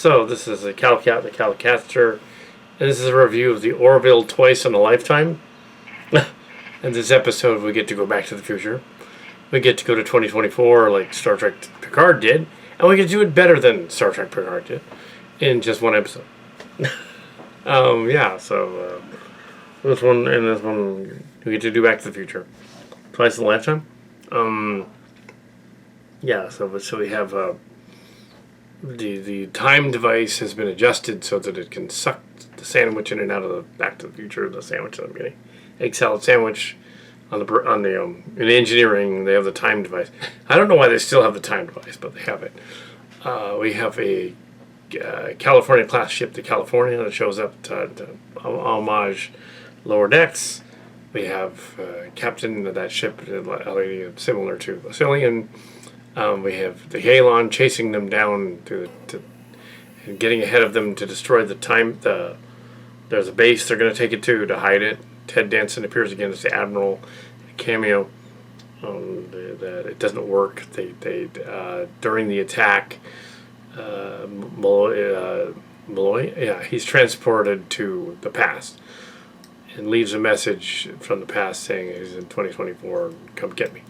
So this is the Calcat, the Calicaster, and this is a review of the Orville Twice in a Lifetime. In this episode, we get to go back to the future. We get to go to 2024 like Star Trek Picard did, and we get to do it better than Star Trek Picard did in just one episode. So this one and this one, we get to do Back to the Future twice in a lifetime. So we have the time device has been adjusted so that it can suck the sandwich in and out of the Back to the Future. The sandwich that I'm getting, egg salad sandwich. In engineering, they have the time device. I don't know why they still have the time device, but they have it. We have a California class ship, the California, that shows up to homage Lower Decks. We have captain of that ship, similar to Vasilian. We have the Kalylon chasing them down and getting ahead of them to destroy the time. There's a base they're going to take it to hide it. Ted Danson appears again as the Admiral, a cameo. It doesn't work. They during the attack, Malloy, he's transported to the past and leaves a message from the past saying he's in 2024. Come get me.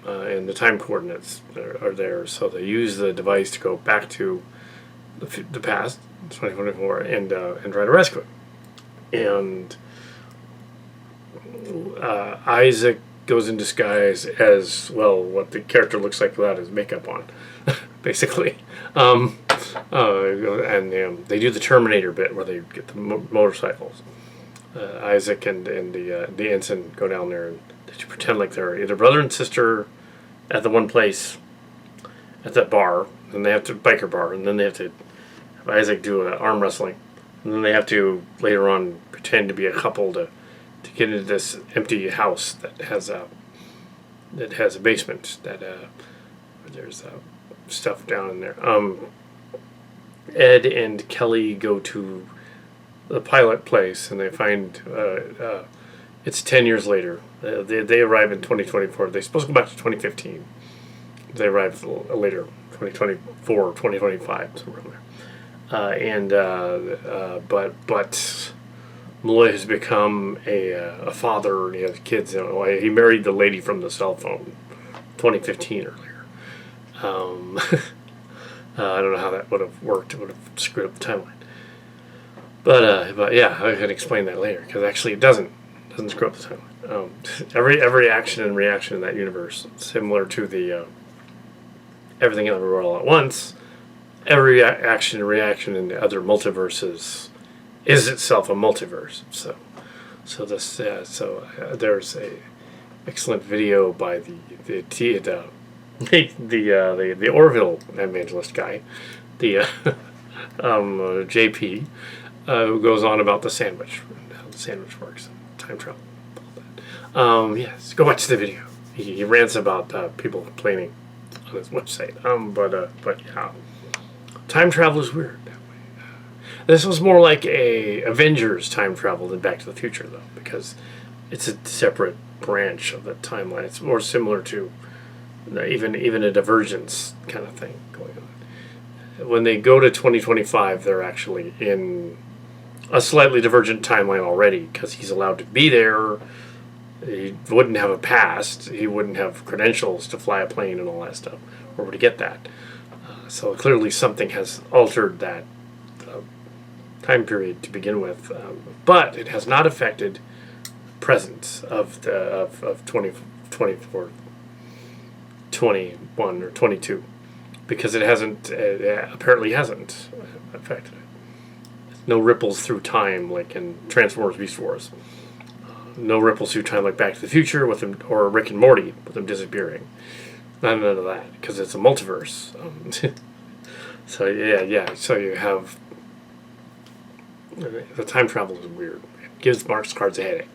And the time coordinates are there, so they use the device to go back to the past, 2024, and try to rescue it. And Isaac goes in disguise as, well, what the character looks like without his makeup on, basically. And they do the Terminator bit where they get the motorcycles. Isaac and the ensign go down there and they pretend like they're either brother and sister at the one place, at that bar, and they have to, biker bar, and then they have to have Isaac do arm wrestling. And then they have to, later on, pretend to be a couple to get into this empty house that has a basement that there's stuff down in there. Ed and Kelly go to the pilot place and they find it's 10 years later. They arrive in 2024. They're supposed to go back to 2015. They arrive later, 2024 or 2025, somewhere in there. But Malloy has become a father and he has kids. He married the lady from the cell phone 2015 earlier. I don't know how that would have worked. It would have screwed up the timeline. But yeah, I can explain that later because actually it doesn't screw up the timeline. Every action and reaction in that universe, similar to the Everything Everywhere All at Once, every action and reaction in the other multiverses is itself a multiverse. So there's a excellent video by the Orville evangelist guy, the JP, who goes on about the sandwich and how the sandwich works, and time travel, all that. Yes, go watch the video. He rants about people complaining on his website. But yeah, time travel is weird. This was more like a Avengers time travel than Back to the Future, though, because it's a separate branch of the timeline. It's more similar to even a divergence kind of thing going on. When they go to 2025, they're actually in a slightly divergent timeline already, because he's allowed to be there. He wouldn't have a past. He wouldn't have credentials to fly a plane and all that stuff, or to get that. So clearly something has altered that time period to begin with, but it has not affected presence of 2024, 21 or 22, because it hasn't apparently hasn't affected it. No ripples through time like in Transformers Beast Wars. No ripples through time like Back to the Future with them, or Rick and Morty with them disappearing. None of that, because it's a multiverse. So you have the time travel is weird. It gives Mark's cards a headache.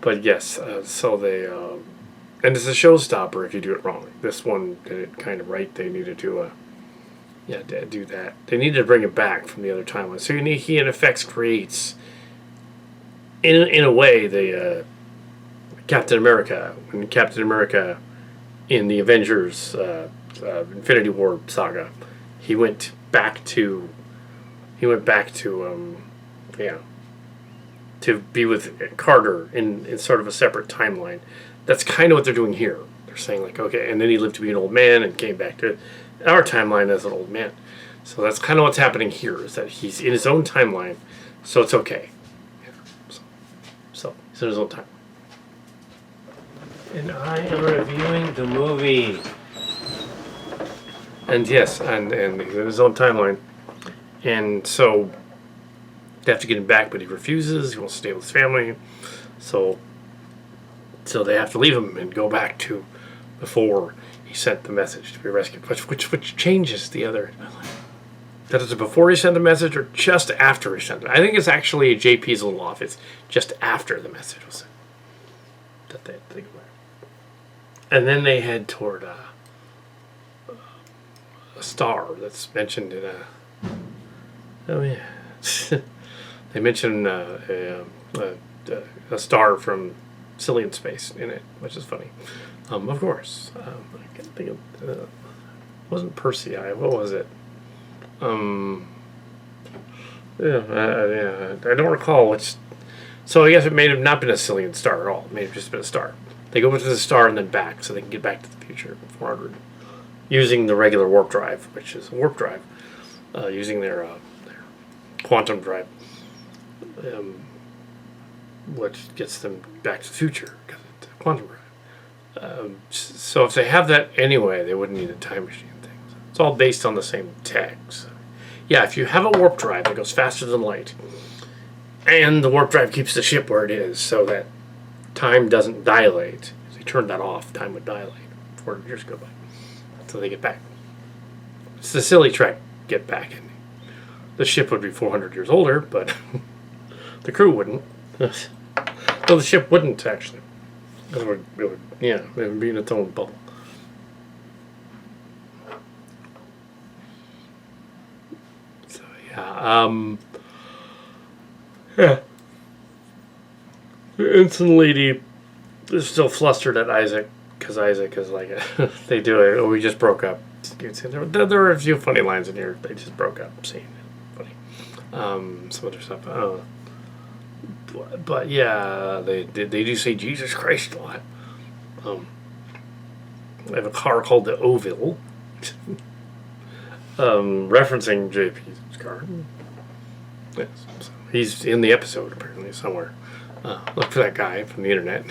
But yes, so they and it's a showstopper if you do it wrong. This one did it kind of right. They needed to do that. They needed to bring it back from the other timeline. So he in effect creates in a way the Captain America in the Avengers Infinity War saga, he went back to yeah, to be with Carter in sort of a separate timeline. That's kind of what they're doing here. They're saying like, okay, and then he lived to be an old man and came back to our timeline as an old man. So that's kind of what's happening here, is that he's in his own timeline, so it's okay. Yeah. So he's in his own time. And I am reviewing the movie. And yes, and he's in his own timeline. And so they have to get him back, but he refuses. He wants to stay with his family. So they have to leave him and go back to before he sent the message to be rescued. Which changes the other. That is before he sent the message or just after he sent it. I think it's actually, JP's a little off. It's just after the message was sent that they think about it. And then they head toward a star that's mentioned in a... Oh, yeah. They mention a star from Cillian space in it, which is funny. Of course. I can't think of... it wasn't Persei. What was it? I don't recall which... So I guess it may have not been a Cillian star at all. It may have just been a star. They go into the star and then back, so they can get back to the future, 400, using the regular warp drive, which is a warp drive, using their quantum drive, which gets them back to the future, because it's a quantum drive. So if they have that anyway, they wouldn't need a time machine thing. So it's all based on the same tech. So, yeah, if you have a warp drive that goes faster than light, and the warp drive keeps the ship where it is so that time doesn't dilate. If they turned that off, time would dilate. 400 years go by. So they get back. It's the silly Trek get back. And the ship would be 400 years older, but the crew wouldn't. Well, the ship wouldn't, actually. It would be in its own bubble. So, yeah. Yeah. The Ensign lady is still flustered at Isaac, because Isaac is like, they do it. Oh, we just broke up. There were a few funny lines in here. They just broke up. Scene. Funny. Some other stuff. But yeah, they do say Jesus Christ a lot. They have a car called the Orville, referencing JP's car. Yes, so he's in the episode apparently somewhere. Look for that guy from the internet.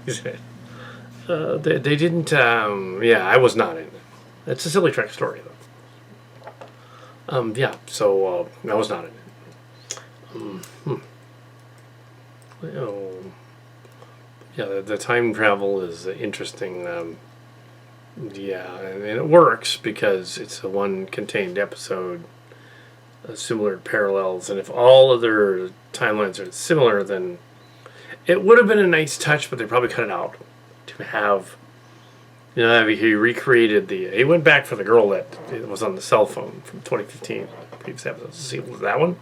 He said they didn't. I was not in it. It's a silly Trek story though. So I was not in it. The time travel is interesting. And it works because it's a one contained episode, similar parallels, and if all other timelines are similar, then it would have been a nice touch, but they probably cut it out to have, he recreated he went back for the girl that was on the cell phone from 2015, previous episode, to see was that one,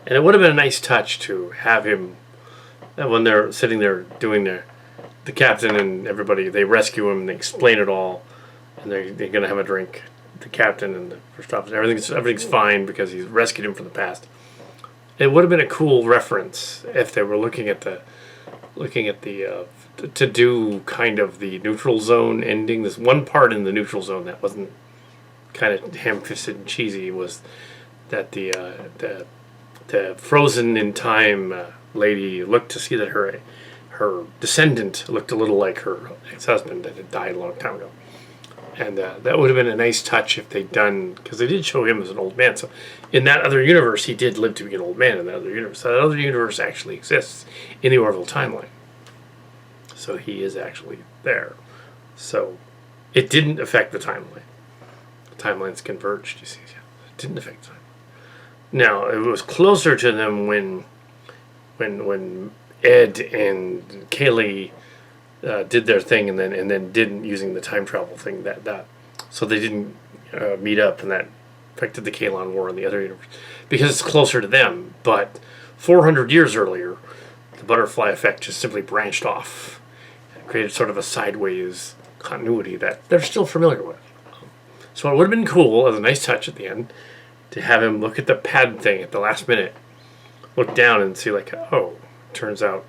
and it would have been a nice touch to have him, when they're sitting there doing the captain and everybody, they rescue him and they explain it all, and they're going to have a drink, the captain and the first officer, everything's fine because he's rescued him from the past. It would have been a cool reference if they were looking at the to do kind of the neutral zone ending. This one part in the neutral zone that wasn't kind of ham-fisted and cheesy was that the frozen in time lady looked to see that her descendant looked a little like her ex-husband that had died a long time ago. And that would have been a nice touch if they'd done, because they did show him as an old man. So in that other universe, he did live to be an old man in that other universe. So that other universe actually exists in the Orville timeline. So he is actually there. So it didn't affect the timeline. The timelines converged, you see. It didn't affect the timeline. Now, it was closer to them when Ed and Kaylee did their thing and then didn't, using the time travel thing, that so they didn't meet up, and that affected the Kalylon War in the other universe because it's closer to them. But 400 years earlier, the butterfly effect just simply branched off and created sort of a sideways continuity that they're still familiar with. So it would have been cool, as a nice touch at the end, to have him look at the pad thing at the last minute, look down and see like, oh, turns out,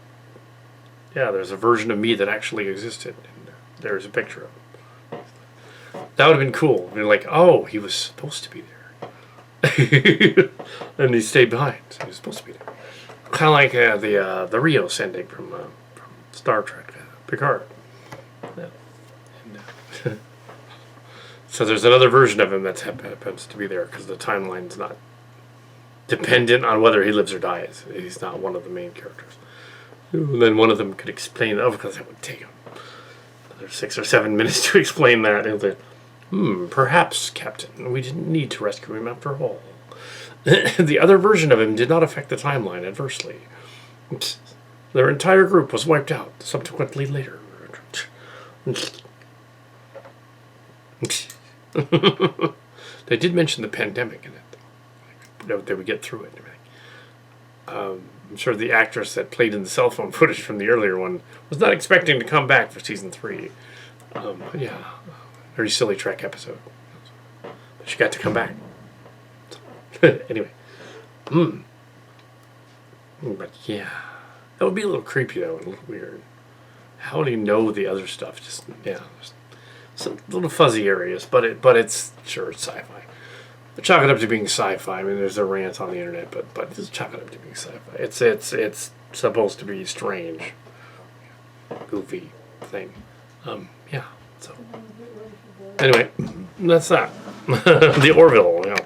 yeah, there's a version of me that actually existed. And there's a picture of him. That would have been cool. I mean, like, oh, he was supposed to be there. And he stayed behind. So he was supposed to be there. Kind of like the Rio sending from Star Trek, Picard. Yeah. And, so there's another version of him that happens to be there because the timeline's not dependent on whether he lives or dies. He's not one of the main characters. And then one of them could explain, because that would take him another 6 or 7 minutes to explain that. And say, perhaps, Captain, we didn't need to rescue him after all. The other version of him did not affect the timeline adversely. Their entire group was wiped out subsequently later. They did mention the pandemic in it. They would get through it. I'm sure the actress that played in the cell phone footage from the earlier one was not expecting to come back for season 3. Yeah, very silly Trek episode. But she got to come back. Anyway. But yeah. That would be a little creepy though, and a little weird. How would he know the other stuff? Just, yeah. Some little fuzzy areas, but it's sure it's sci-fi. But chalk it up to being sci-fi. I mean, there's a rant on the internet, but just chalk it up to being sci-fi. It's supposed to be strange, goofy thing. Yeah. So anyway, that's that. The Orville. You know.